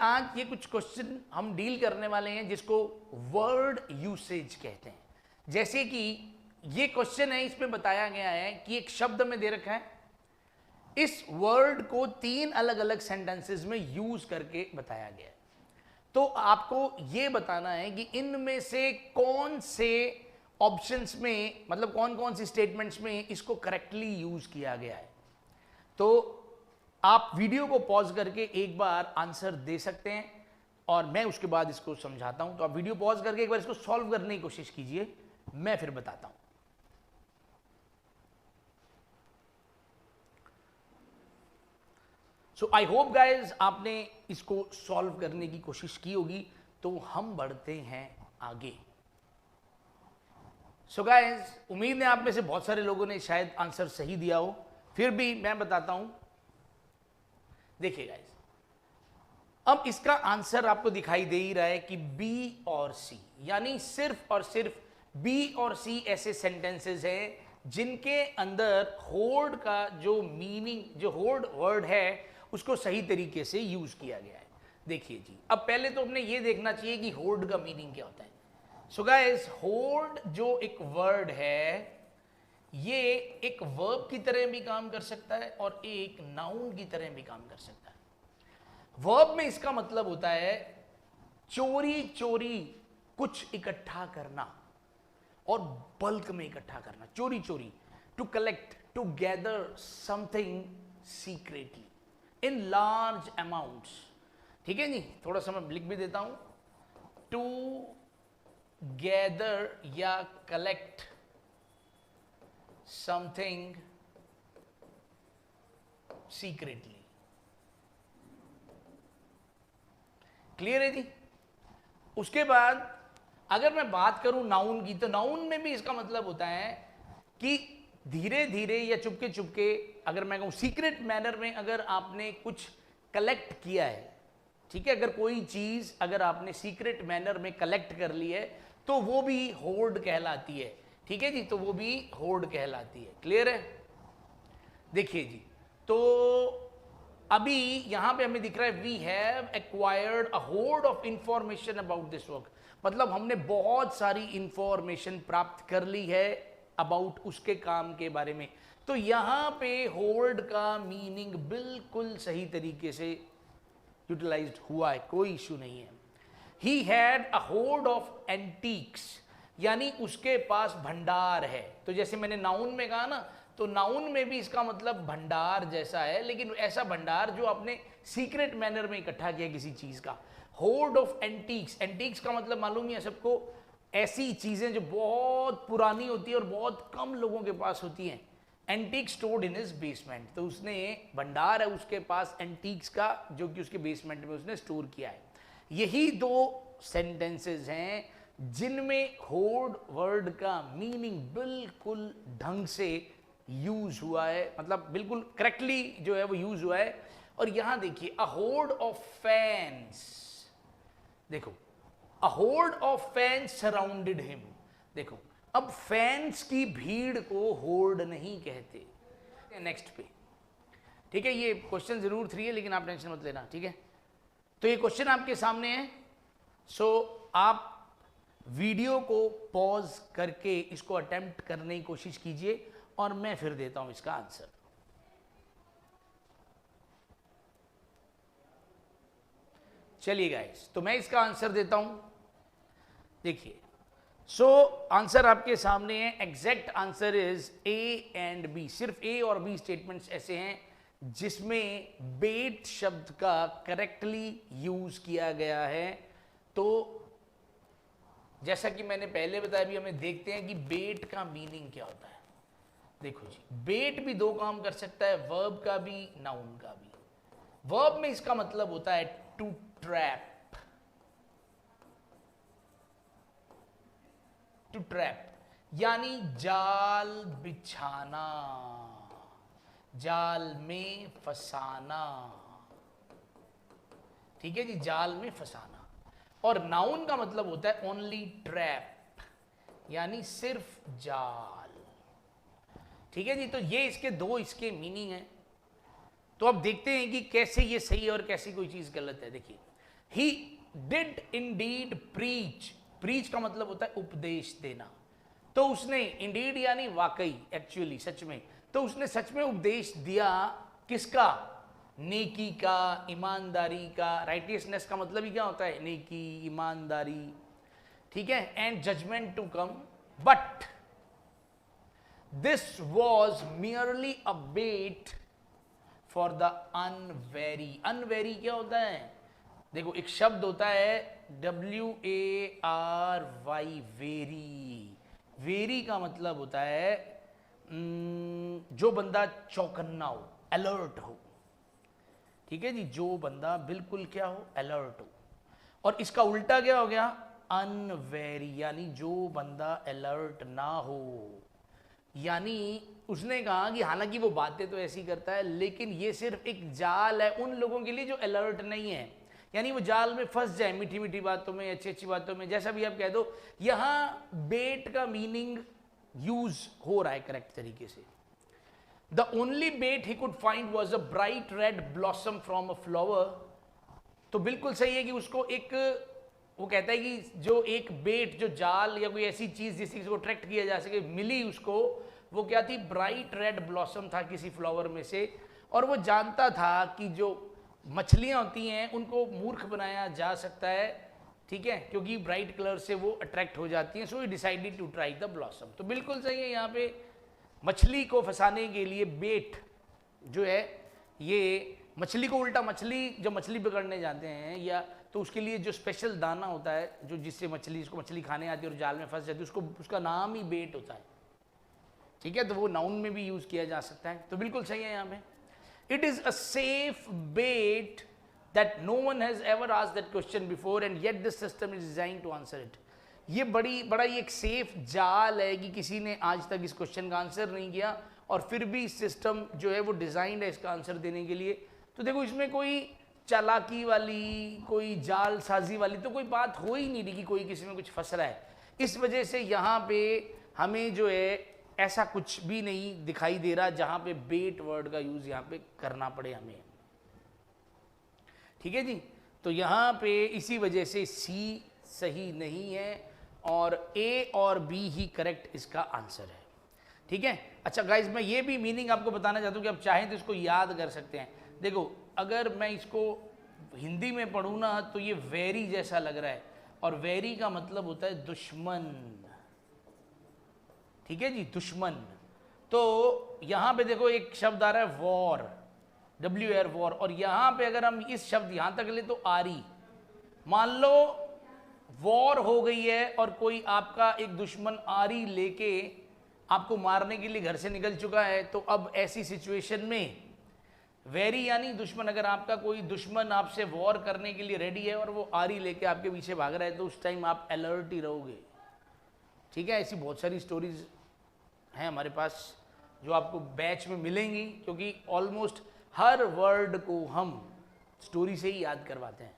आज ये कुछ क्वेश्चन हम डील करने वाले हैं जिसको वर्ड यूसेज कहते हैं। जैसे कि ये क्वेश्चन है, इसमें बताया गया है कि एक शब्द में दे रखा है, इस वर्ड को 3 अलग अलग सेंटेंसेस में यूज करके बताया गया है। तो आपको ये बताना है कि इनमें से कौन से ऑप्शंस में, मतलब कौन कौन सी स्टेटमेंट्स में इसको करेक्टली यूज किया गया है। तो आप वीडियो को पॉज करके एक बार आंसर दे सकते हैं और मैं उसके बाद इसको समझाता हूं। तो आप वीडियो पॉज करके एक बार इसको सॉल्व करने की कोशिश कीजिए, मैं फिर बताता हूं। सो आई होप गाइज आपने इसको सॉल्व करने की कोशिश की होगी। तो हम बढ़ते हैं आगे। सो गाइज, उम्मीद है आप में से बहुत सारे लोगों ने शायद आंसर सही दिया हो, फिर भी मैं बताता हूं। देखिए गाइज, अब इसका आंसर आपको दिखाई दे ही रहा है कि बी और सी, यानी सिर्फ और सिर्फ बी और सी ऐसे सेंटेंसेस हैं जिनके अंदर होल्ड का जो मीनिंग, जो होल्ड वर्ड है, उसको सही तरीके से यूज किया गया है। देखिए जी, अब पहले तो हमने ये देखना चाहिए कि होल्ड का मीनिंग क्या होता है। सो गाइस, होल्ड जो एक वर्ड है, ये एक वर्ब की तरह भी काम कर सकता है और एक नाउन की तरह भी काम कर सकता है। वर्ब में इसका मतलब होता है चोरी चोरी कुछ इकट्ठा करना और बल्क में इकट्ठा करना। चोरी चोरी, to collect, to gather something secretly in large amounts. ठीक है जी, थोड़ा सा मैं लिख भी देता हूं, टू गैदर या कलेक्ट समथिंग सीक्रेटली। क्लियर है जी। उसके बाद अगर मैं बात करूं नाउन की, तो नाउन में भी इसका मतलब होता है कि धीरे धीरे या चुपके चुपके, अगर मैं कहूं सीक्रेट मैनर में, अगर आपने कुछ कलेक्ट किया है, ठीक है, अगर कोई चीज अगर आपने सीक्रेट मैनर में कलेक्ट कर ली है तो वो भी होर्ड कहलाती है। ठीक है जी, तो वो भी होर्ड कहलाती है। क्लियर है। देखिए जी, तो अभी यहां पे हमें दिख रहा है we have acquired a horde of information about this work, मतलब हमने बहुत सारी इंफॉर्मेशन प्राप्त कर ली है अबाउट उसके काम के बारे में। तो यहां पे होल्ड का मीनिंग बिल्कुल सही तरीके से यूटिलाइज्ड हुआ है, कोई इश्यू नहीं है। He had a horde of antiques, यानी उसके पास भंडार है। तो जैसे मैंने नाउन में कहा ना, तो नाउन में भी इसका मतलब भंडार जैसा है, लेकिन ऐसा भंडार जो आपने सीक्रेट मैनर में इकट्ठा किया किसी चीज का। होर्ड ऑफ एंटीक्स, एंटीक्स का मतलब मालूम ही है सबको, ऐसी चीजें जो बहुत पुरानी होती है और बहुत कम लोगों के पास होती हैं। Antique stored in his basement, तो उसने भंडार है उसके पास एंटीक्स का, जो कि उसके बेसमेंट में उसने स्टोर किया है। यही 2 सेंटेंसेस हैं जिनमें होर्ड वर्ड का मीनिंग बिल्कुल ढंग से यूज हुआ है, मतलब बिल्कुल करेक्टली जो है वो यूज हुआ है। और यहां देखिए, अ होर्ड ऑफ फैंस, देखो, a horde of fans surrounded him. देखो, अब फैंस की भीड़ को होर्ड नहीं कहते। नेक्स्ट पे, ठीक है, ये क्वेश्चन जरूर 3 है लेकिन आप टेंशन मत लेना, ठीक है। तो ये क्वेश्चन आपके सामने है। सो आप वीडियो को पॉज करके इसको अटेम्प्ट करने की कोशिश कीजिए और मैं फिर देता हूं इसका आंसर। चलिए गाइस, तो मैं इसका आंसर देता हूं। देखिए, सो आंसर आपके सामने है। Exact answer is A and B. सिर्फ ए और बी स्टेटमेंट्स ऐसे हैं जिसमें बेट शब्द का करेक्टली यूज किया गया है। तो जैसा कि मैंने पहले बताया, भी हमें देखते हैं कि बेट का मीनिंग क्या होता है। देखो जी, बेट भी 2 काम कर सकता है, वर्ब का भी, नाउन का भी। वर्ब में इसका मतलब होता है टू ट्रैप, टू ट्रैप यानी जाल बिछाना, जाल में फंसाना। ठीक है जी, जाल में फंसाना। और नाउन का मतलब होता है ओनली ट्रैप, यानी सिर्फ जाल। ठीक है जी, तो ये इसके 2 इसके मीनिंग हैं। तो अब देखते हैं कि कैसे ये सही है और कैसी कोई चीज गलत है। देखिए, he did Indeed preach, preach का मतलब होता है उपदेश देना, तो उसने इंडीड यानी वाकई, एक्चुअली सच में, तो उसने सच में उपदेश दिया किसका, नेकी का, ईमानदारी का। राइटियसनेस का मतलब ही क्या होता है, नेकी, ईमानदारी, ठीक है, and judgement to come, but this was merely a bet for the unwary. Unwary क्या होता है, देखो एक शब्द होता है WARY, वेरी, वेरी का मतलब होता है जो बंदा चौकन्ना हो, अलर्ट हो, ठीक है जी, जो बंदा बिल्कुल क्या हो, अलर्ट हो। और इसका उल्टा क्या हो गया, अनवेरी, यानी जो बंदा अलर्ट ना हो। यानी उसने कहा कि हालांकि वो बातें तो ऐसी करता है, लेकिन ये सिर्फ एक जाल है उन लोगों के लिए जो अलर्ट नहीं है, यानी वो जाल में फंस जाए, मीठी मीठी बातों में, अच्छी अच्छी बातों में, जैसा भी आप कह दो। यहां बेट का मीनिंग यूज हो रहा है करेक्ट तरीके से। The only bet he could find was a bright red blossom from a flower. तो बिल्कुल सही है कि उसको एक, वो कहता है कि जो एक बेट, जो जाल या कोई ऐसी चीज जिससे को अट्रैक्ट किया जा सके, मिली उसको, वो क्या थी, ब्राइट रेड ब्लॉसम था किसी फ्लावर में से। और वो जानता था कि जो मछलियां होती हैं उनको मूर्ख बनाया जा सकता है, ठीक है, क्योंकि ब्राइट कलर से वो अट्रैक्ट हो जाती हैं। So he decided to try the blossom. तो बिल्कुल सही है, यहाँ पे मछली को फंसाने के लिए बेट जो है, ये मछली को उल्टा, मछली जब मछली पकड़ने जाते हैं या तो उसके लिए जो स्पेशल दाना होता है, जो जिससे मछली, इसको मछली खाने आती है और जाल में फंस जाती है, उसको, उसका नाम ही बेट होता है, ठीक है। तो वो नाउन में भी यूज किया जा सकता है। तो बिल्कुल सही है यहाँ पे, it is a safe bet that no one has ever asked that question before and yet this system is designed to answer it. ये बड़ा ही एक सेफ जाल है कि किसी ने आज तक इस क्वेश्चन का आंसर नहीं किया, और फिर भी सिस्टम जो है वो डिजाइंड है इसका आंसर देने के लिए। तो देखो इसमें कोई चालाकी वाली, कोई जालसाजी वाली तो कोई बात हो ही नहीं रही कि कोई किसी में कुछ फंस रहा है। इस वजह से यहाँ पे हमें जो है ऐसा कुछ भी नहीं दिखाई दे रहा जहाँ पे बेट वर्ड का यूज यहाँ पे करना पड़े हमें, ठीक है जी। तो यहाँ पे इसी वजह से सी सही नहीं है और ए और बी ही करेक्ट इसका आंसर है, ठीक है। अच्छा गाइज, मैं ये भी मीनिंग आपको बताना चाहता हूँ कि आप चाहें तो इसको याद कर सकते हैं। देखो अगर मैं इसको हिंदी में पढ़ूँ ना तो ये वेरी जैसा लग रहा है, और वेरी का मतलब होता है दुश्मन, ठीक है जी, दुश्मन। तो यहाँ पे देखो एक शब्द आ रहा है वॉर, WAR वॉर, और यहाँ पे अगर हम इस शब्द यहाँ तक ले तो आरी, मान लो वॉर हो गई है और कोई आपका एक दुश्मन आरी लेके आपको मारने के लिए घर से निकल चुका है, तो अब ऐसी सिचुएशन में वेरी यानी दुश्मन, अगर आपका कोई दुश्मन आपसे वॉर करने के लिए रेडी है और वो आरी लेके आपके पीछे भाग रहा है, तो उस टाइम आप अलर्ट ही रहोगे, ठीक है। ऐसी बहुत सारी स्टोरीज हैं हमारे पास जो आपको बैच में मिलेंगी, क्योंकि ऑलमोस्ट हर वर्ड को हम स्टोरी से ही याद करवाते हैं।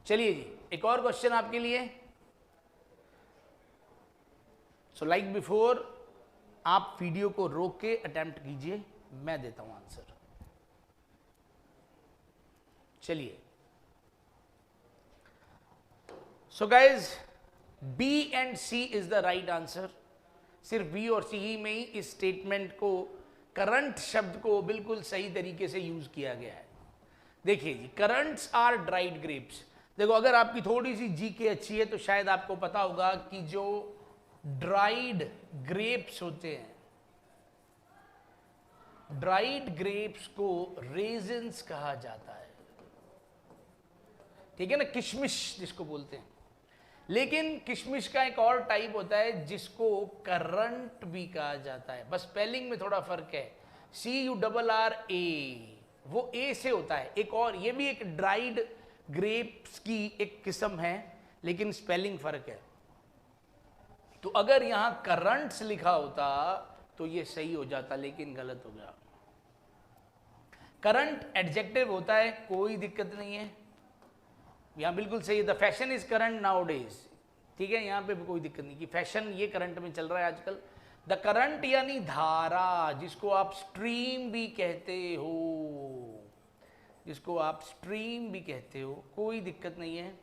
चलिए जी, एक और क्वेश्चन आपके लिए। सो लाइक बिफोर, आप वीडियो को रोक के अटेम्प्ट कीजिए, मैं देता हूं आंसर। चलिए, so guys, B and C is the right answer. सिर्फ बी और सी ही में ही इस स्टेटमेंट को, करंट शब्द को बिल्कुल सही तरीके से यूज किया गया है। देखिए जी, करंट्स आर ड्राइड ग्रेप्स। देखो अगर आपकी थोड़ी सी जीके अच्छी है तो शायद आपको पता होगा कि जो ड्राइड ग्रेप्स होते हैं, ड्राइड ग्रेप्स को रेजिन्स कहा जाता है, ठीक है ना, किशमिश जिसको बोलते हैं। लेकिन किशमिश का एक और टाइप होता है जिसको करंट भी कहा जाता है, बस स्पेलिंग में थोड़ा फर्क है। CURRA, वो ए से होता है। एक और, ये भी एक ड्राइड ग्रेप्स की एक किस्म है, लेकिन स्पेलिंग फर्क है। तो अगर यहां करंट्स लिखा होता तो ये सही हो जाता, लेकिन गलत हो गया। करंट एडजेक्टिव होता है, कोई दिक्कत नहीं है, यहां बिल्कुल सही है। The fashion is current now days, ठीक है, यहां पे भी कोई दिक्कत नहीं कि फैशन ये करंट में चल रहा है आजकल। द करंट यानी धारा, जिसको आप स्ट्रीम भी कहते हो, जिसको आप स्ट्रीम भी कहते हो, कोई दिक्कत नहीं है।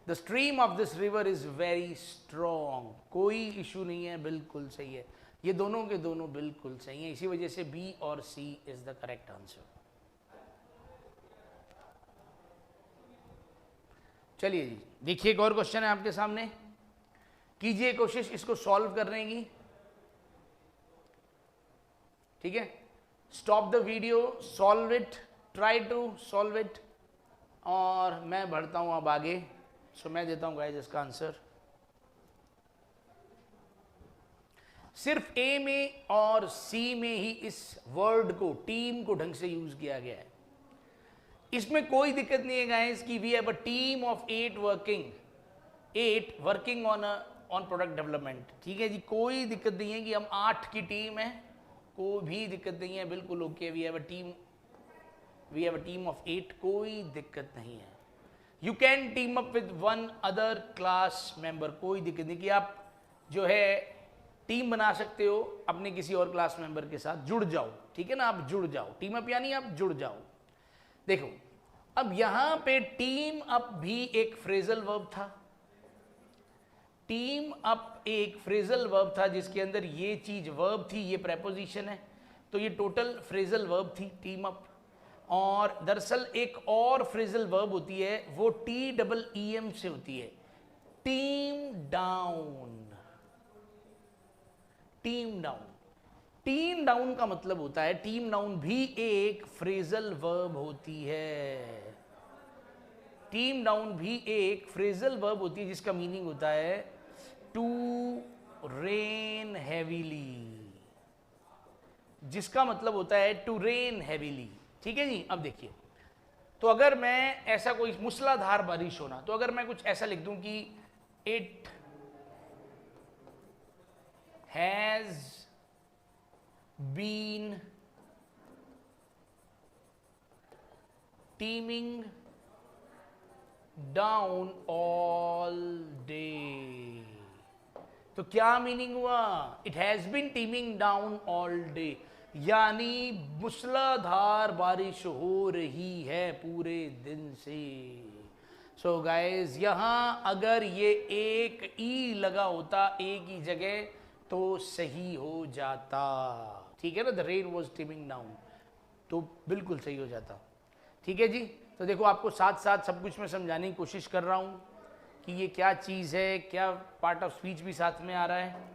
The stream of this river is very strong, कोई इशू नहीं है, बिल्कुल सही है। ये दोनों के दोनों बिल्कुल सही है, इसी वजह से बी और सी इज द करेक्ट आंसर। चलिए जी, देखिए एक और क्वेश्चन है आपके सामने, कीजिए कोशिश इसको सॉल्व करने की। ठीक है, stop the video, solve it, try to solve it, और मैं बढ़ता हूं अब आगे। सो मैं देता हूं गाइस इसका आंसर। सिर्फ ए में और सी में ही इस वर्ड को, टीम को ढंग से यूज किया गया है। इसमें कोई दिक्कत नहीं है गाइस कि we have a team of 8 working on product development. ठीक है जी, कोई दिक्कत नहीं है कि हम 8 की टीम है, कोई भी दिक्कत नहीं है, बिल्कुल okay. We have a team of 8, कोई दिक्कत नहीं है। You can team up with one other class member, कोई दिक्कत नहीं कि आप जो है टीम बना सकते हो अपने किसी और क्लास मेंबर के साथ, जुड़ जाओ। ठीक है ना, आप जुड़ जाओ, टीम अप यानी आप जुड़ जाओ। देखो अब यहां पे टीम अप भी एक फ्रेजल वर्ब था, टीम अप एक फ्रेजल वर्ब था जिसके अंदर ये चीज वर्ब थी, ये प्रेपोजिशन है, तो ये टोटल फ्रेजल वर्ब थी टीम अप। और दरअसल एक और फ्रेजल वर्ब होती है, वो TEEM से होती है, team down. Team down, team down का मतलब होता है, टीम डाउन भी एक फ्रेजल वर्ब होती है। टीम डाउन भी एक फ्रेजल वर्ब होती है जिसका मीनिंग होता है टू रेन हैवीली, जिसका मतलब होता है टू रेन हैवीली। ठीक है जी, अब देखिए, तो अगर मैं ऐसा कोई मूसलाधार बारिश होना, तो अगर मैं कुछ ऐसा लिख दूं कि it has been teeming down all day, तो क्या मीनिंग हुआ? It has been teeming down all day, यानी मूसलाधार बारिश हो रही है पूरे दिन से। सो गाइज, यहां अगर ये एक ई लगा होता ए की जगह तो सही हो जाता। ठीक है ना, the rain was teeming down, तो बिल्कुल सही हो जाता। ठीक है जी, तो देखो आपको साथ साथ सब कुछ मैं समझाने की कोशिश कर रहा हूं कि ये क्या चीज़ है, क्या पार्ट ऑफ स्पीच भी साथ में आ रहा है।